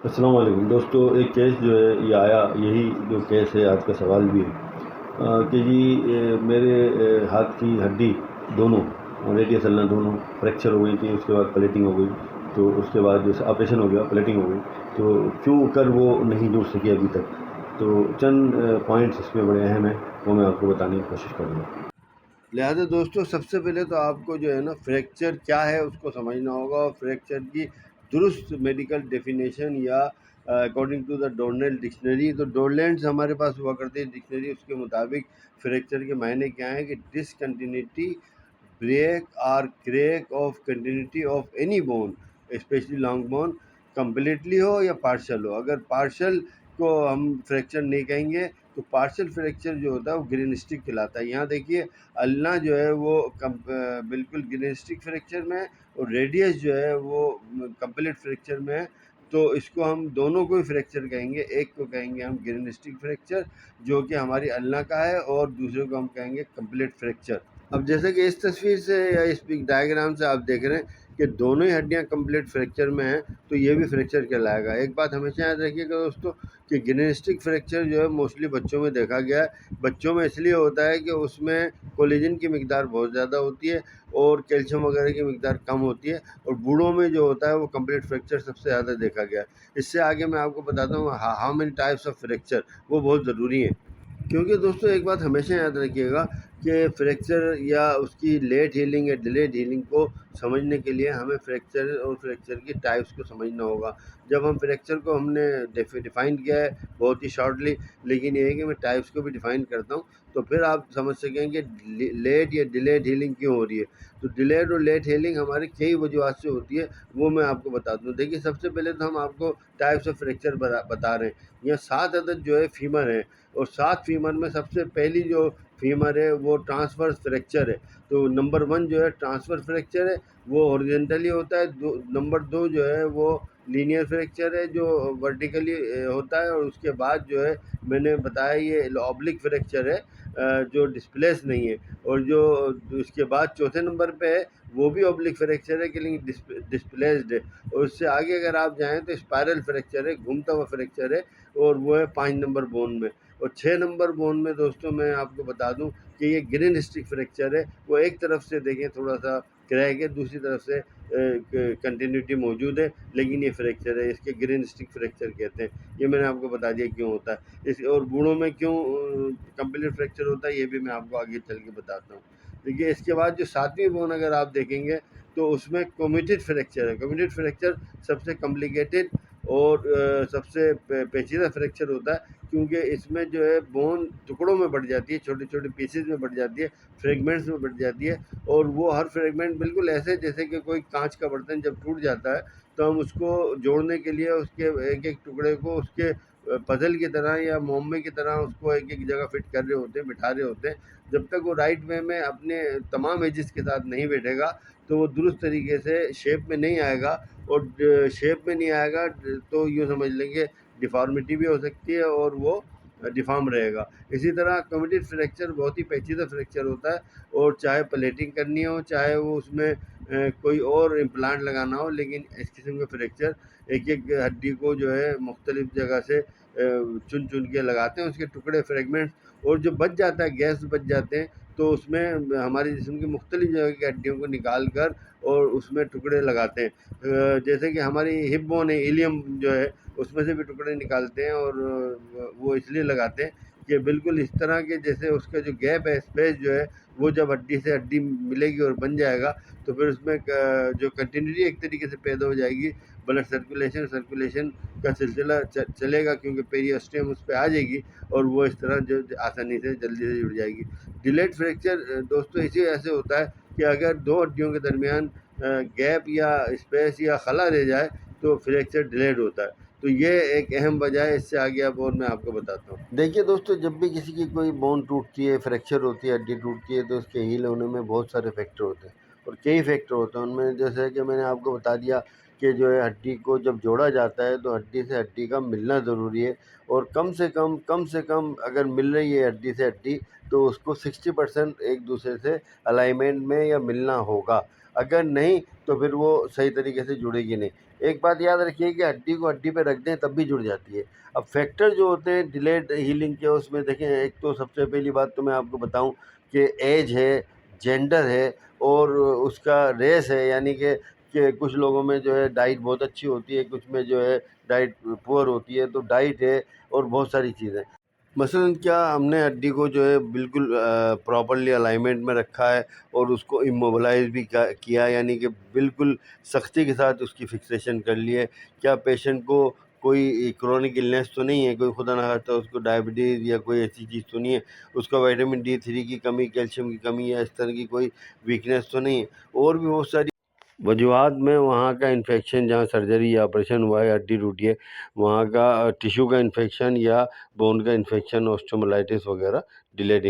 अस्सलाम वालेकुम दोस्तों। एक केस जो है ये आया, यही जो केस है आज का सवाल भी है कि जी मेरे हाथ की हड्डी दोनों, रेडियस अल्ना दोनों फ्रैक्चर हो गई थी। उसके बाद प्लेटिंग हो गई, तो उसके बाद जैसे ऑपरेशन हो गया, प्लेटिंग हो गई, तो क्यों कर वो नहीं जुड़ सकी अभी तक। तो चंद पॉइंट्स इसमें बड़े अहम हैं, वो मैं आपको बताने की कोशिश करूँगा। लिहाजा दोस्तों, सबसे पहले तो आपको जो है ना फ्रैक्चर क्या है उसको समझना होगा, और फ्रैक्चर की दुरुस्त मेडिकल डेफिनेशन या अकॉर्डिंग टू द डोर्नेल डिक्शनरी, तो डोरलैंड्स हमारे पास हुआ करती है डिक्शनरी, उसके मुताबिक फ्रैक्चर के मायने क्या हैं कि डिसकंटिन्यूटी, ब्रेक और crack of continuity of any bone, specially long bone, completely हो या पार्शल हो। अगर पार्शल को हम फ्रैक्चर नहीं कहेंगे, तो पार्शल फ्रैक्चर जो होता है वो ग्रीनिस्टिक कहलाता है। यहाँ देखिए, अल्ना जो है वो बिल्कुल ग्रीनिस्टिक फ्रैक्चर में है, और रेडियस जो है वो कंप्लीट फ्रैक्चर में है। तो इसको हम दोनों को ही फ्रैक्चर कहेंगे। एक को कहेंगे हम ग्रीनिस्टिक फ्रैक्चर जो कि हमारी अल्ना का है, और दूसरे को हम कहेंगे कंप्लीट फ्रैक्चर। अब जैसे कि इस तस्वीर से या इस डायग्राम से आप देख रहे हैं कि दोनों ही हड्डियां कंप्लीट फ्रैक्चर में हैं, तो ये भी फ्रैक्चर कहलाएगा। एक बात हमेशा याद रखिएगा दोस्तों कि ग्रीनिस्टिक फ्रैक्चर जो है मोस्टली बच्चों में देखा गया है। बच्चों में इसलिए होता है कि उसमें कोलेजन की मिकदार बहुत ज़्यादा होती है और कैल्शियम वगैरह की मिकदार कम होती है, और बूढ़ों में जो होता है वो कंप्लीट फ्रैक्चर सबसे ज़्यादा देखा गया है। इससे आगे मैं आपको बताता हूँ how many types of fracture, वो बहुत ज़रूरी है। क्योंकि दोस्तों एक बात हमेशा याद रखिएगा कि फ्रैक्चर या उसकी लेट हीलिंग या डिलेड हीलिंग को समझने के लिए हमें फ्रैक्चर और फ्रैक्चर की टाइप्स को समझना होगा। जब हम फ्रैक्चर को हमने डिफ़ाइन किया है बहुत ही शॉर्टली, लेकिन ये है कि मैं टाइप्स को भी डिफ़ाइन करता हूँ, तो फिर आप समझ सकेंगे लेट या डिलेड हीलिंग क्यों हो रही है। तो डिलेड और लेट हीलिंग हमारी कई वजूहत से होती है, वो मैं आपको बता दूँ। देखिए, सबसे पहले तो हम आपको टाइप्स ऑफ फ्रैक्चर बता रहे हैं। यहाँ 7 अदद जो है फीमर है, और 7 फीमर में सबसे पहली जो फीमर है वो ट्रांसवर्स फ्रैक्चर है। तो नंबर 1 जो है ट्रांसवर्स फ्रैक्चर है, वो हॉरिजॉन्टली होता है। नंबर 2 जो है वो लीनियर फ्रैक्चर है, जो वर्टिकली होता है। और उसके बाद जो है मैंने बताया ये ऑब्लिक फ्रैक्चर है, जो डिस्प्लेस नहीं है। और जो उसके बाद चौथे नंबर पे है वो भी ऑब्लिक फ्रैक्चर है कि लेकिन डिस्प्लेस्ड है। और उससे आगे अगर आप जाएँ तो स्पायरल फ्रैक्चर है, घूमता हुआ फ्रैक्चर है, और वो है 5 नंबर बोन में। और 6 नंबर बोन में दोस्तों मैं आपको बता दूं कि ये ग्रीनिस्टिक फ्रैक्चर है। वो एक तरफ से देखें थोड़ा सा क्रैक है, दूसरी तरफ से कंटिन्यूटी मौजूद है, लेकिन ये फ्रैक्चर है, इसके ग्रीनिस्टिक फ्रैक्चर कहते हैं। ये मैंने आपको बता दिया क्यों होता है इस, और बूढ़ों में क्यों कंप्लीट फ्रैक्चर होता है, ये भी मैं आपको आगे चल के बताता हूँ। देखिए, इसके बाद जो 7वीं बोन अगर आप देखेंगे तो उसमें कम्यूटेड फ्रैक्चर है। कम्यूटेड फ्रैक्चर सबसे कॉम्प्लिकेटेड और सबसे पेचीदा फ्रैक्चर होता है, क्योंकि इसमें जो है बोन टुकड़ों में बढ़ जाती है, छोटे छोटे पीसेज में बढ़ जाती है, फ्रेगमेंट्स में बढ़ जाती है। और वो हर फ्रेगमेंट बिल्कुल ऐसे जैसे कि कोई कांच का बर्तन जब टूट जाता है, तो हम उसको जोड़ने के लिए उसके एक एक टुकड़े को उसके पजल की तरह या मोमे की तरह उसको एक एक जगह फिट कर रहे होते हैं, बिठा रहे होते हैं। जब तक वो राइट वे में अपने तमाम एजेस के साथ नहीं बैठेगा, तो वो दुरुस्त तरीके से शेप में नहीं आएगा। और शेप में नहीं आएगा तो यूँ समझ लेंगे डिफ़ॉर्मिटी भी हो सकती है, और वो डिफ़ॉर्म रहेगा। इसी तरह कम्यूटेड फ्रैक्चर बहुत ही पेचीदा फ्रैक्चर होता है, और चाहे प्लेटिंग करनी हो, चाहे वो उसमें कोई और इम्प्लांट लगाना हो, लेकिन इस किस्म के फ्रैक्चर एक एक हड्डी को जो है मुख्तलिफ जगह से चुन चुन के लगाते हैं, उसके टुकड़े फ्रेगमेंट्स। और जो बच जाता है, गैस बच जाते हैं, तो उसमें हमारे जिस्म की मुख्तलिफ जगह की हड्डियों को निकाल कर और उसमें टुकड़े लगाते हैं। जैसे कि हमारी हिप बोन है, इलियम जो है, उसमें से भी टुकड़े निकालते हैं, और वो इसलिए लगाते हैं कि बिल्कुल इस तरह के जैसे उसका जो गैप है, स्पेस जो है, वो जब हड्डी से हड्डी मिलेगी और बन जाएगा, तो फिर उसमें जो कंटिन्यूटी एक तरीके से पैदा हो जाएगी। ब्लड सर्कुलेशन का सिलसिला चलेगा, क्योंकि पेरियोस्टियम उस पर आ जाएगी, और वो इस तरह जो आसानी से जल्दी से जुड़ जाएगी। डिलेड फ्रैक्चर दोस्तों इसी वजह से होता है कि अगर दो हड्डियों के दरमियान गैप या स्पेस या खला रह जाए, तो फ्रैक्चर डिलेड होता है। तो ये एक अहम वजह है। इससे आगे अब और मैं आपको बताता हूँ। देखिए दोस्तों, जब भी किसी की कोई बोन टूटती है, फ्रैक्चर होती है, हड्डी टूटती है, तो उसके हील होने में बहुत सारे फैक्टर होते हैं, और कई फैक्टर होते हैं उनमें। जैसे कि मैंने आपको बता दिया कि जो है हड्डी को जब जोड़ा जाता है, तो हड्डी से हड्डी का मिलना ज़रूरी है। और कम से कम अगर मिल रही है हड्डी से हड्डी, तो उसको 60% एक दूसरे से अलाइनमेंट में या मिलना होगा। अगर नहीं, तो फिर वो सही तरीके से जुड़ेगी नहीं। एक बात याद रखिए कि हड्डी को हड्डी पे रख दें तब भी जुड़ जाती है। अब फैक्टर जो होते हैं डिलेड हीलिंग के, उसमें देखें, एक तो सबसे पहली बात तो मैं आपको बताऊं कि एज है, जेंडर है, और उसका रेस है, यानी कि कुछ लोगों में जो है डाइट बहुत अच्छी होती है, कुछ में जो है डाइट पुअर होती है, तो डाइट है और बहुत सारी चीज़ें। मसलन क्या हमने हड्डी को जो है बिल्कुल प्रॉपर्ली अलाइनमेंट में रखा है और उसको इमोबलाइज भी किया, यानी कि बिल्कुल सख्ती के साथ उसकी फिक्सेशन कर ली है। क्या पेशेंट को कोई क्रोनिक इलनेस तो नहीं है, कोई खुदा ना खास्ता उसको डायबिटीज़ या कोई ऐसी चीज़ तो नहीं है, उसका विटामिन D3 की कमी, कैल्शियम की कमी या इस तरह की कोई वीकनेस तो नहीं है। और भी बहुत सारी वजूहात में वहाँ का इन्फेक्शन, जहाँ सर्जरी या ऑपरेशन हुआ है, हड्डी टूटी है, वहाँ का टिश्यू का इन्फेक्शन या बोन का इन्फेक्शन, ऑस्टियोमाइलिटिस वगैरह, डिलेड